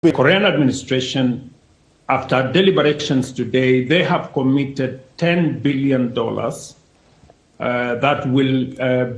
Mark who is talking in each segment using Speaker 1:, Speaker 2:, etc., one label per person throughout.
Speaker 1: The Korean administration, after deliberations today, they have committed $10 billion that will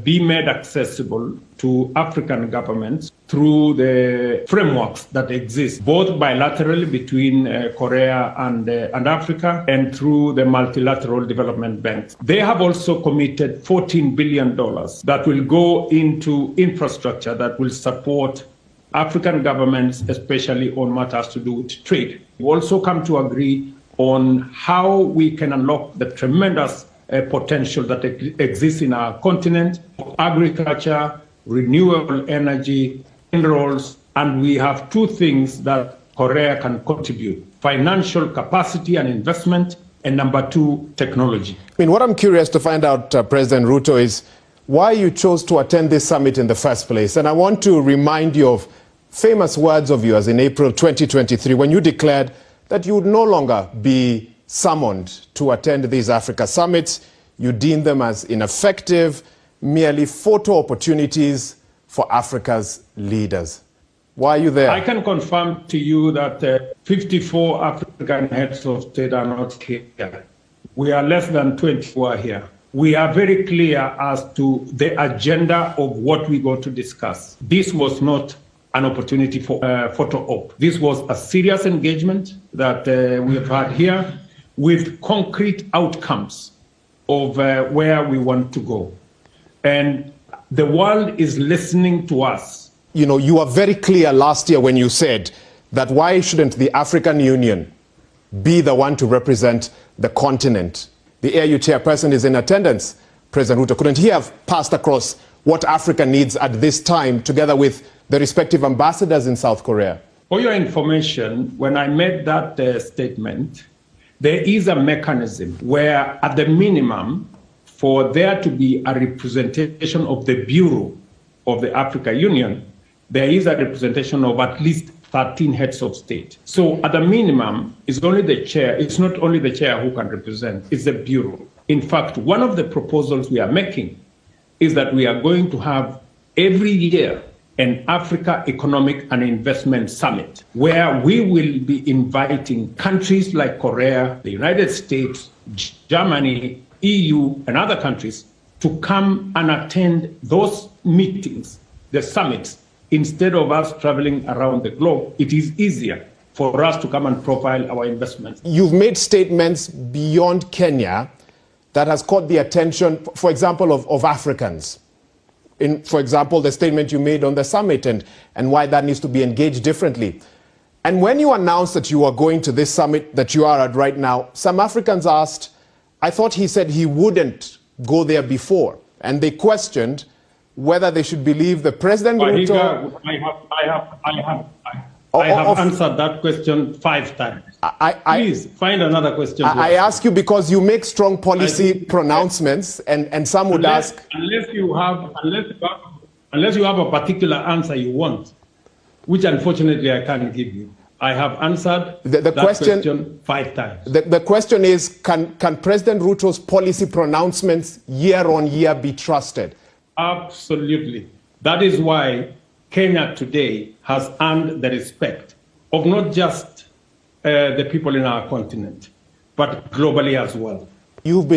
Speaker 1: be made accessible to African governments through the frameworks that exist, both bilaterally between Korea and Africa and through the multilateral development banks. They have also committed $14 billion that will go into infrastructure that will support African governments, especially on matters to do with trade. We also come to agree on how we can unlock the tremendous potential that exists in our continent: agriculture, renewable energy, minerals, and we have two things that Korea can contribute: financial capacity and investment, and number two, technology.
Speaker 2: I mean, what I'm curious to find out, President Ruto, is why you chose to attend this summit in the first place. And I want to remind you of famous words of yours in April 2023 when you declared that you would no longer be summoned to attend these Africa summits. You deemed them as ineffective, merely photo opportunities for Africa's leaders. Why are you there?
Speaker 1: I can confirm to you that 54 African heads of state are not here. We are less than 20 who are here. We are very clear as to the agenda of what we go to discuss. This was not an opportunity for photo op. This was a serious engagement that we have had here with concrete outcomes of where we want to go. And the world is listening to us.
Speaker 2: You know, you were very clear last year when you said that why shouldn't the African Union be the one to represent the continent? The AU chairperson is in attendance, President Ruto. Couldn't he have passed across what Africa needs at this time, together with the respective ambassadors in South Korea?
Speaker 1: For your information, when I made that statement, there is a mechanism where, at the minimum, for there to be a representation of the Bureau of the African Union, there is a representation of at least 13 heads of state. So at the minimum, it's only the chair. It's not only the chair who can represent, it's the Bureau. In fact, one of the proposals we are making is that we are going to have every year an Africa Economic and Investment Summit, where we will be inviting countries like Korea, the United States, Germany, EU, and other countries to come and attend those meetings, the summits. Instead of us traveling around the globe, it is easier for us to come and profile our investments.
Speaker 2: You've made statements beyond Kenya that has caught the attention, for example, of Africans. For example, the statement you made on the summit and why that needs to be engaged differently. And when you announced that you are going to this summit that you are at right now, some Africans asked, I thought he said he wouldn't go there before. And they questioned whether they should believe the President Ruto.
Speaker 1: I have answered that question 5 times. Please find another question.
Speaker 2: I ask you because you make strong policy pronouncements, and some would ask.
Speaker 1: Unless you have a particular answer you want, which unfortunately I can't give you. I have answered that question 5 times.
Speaker 2: The question is, can President Ruto's policy pronouncements year on year be trusted?
Speaker 1: Absolutely. That is why Kenya today has earned the respect of not just the people in our continent, but globally as well.
Speaker 2: You've been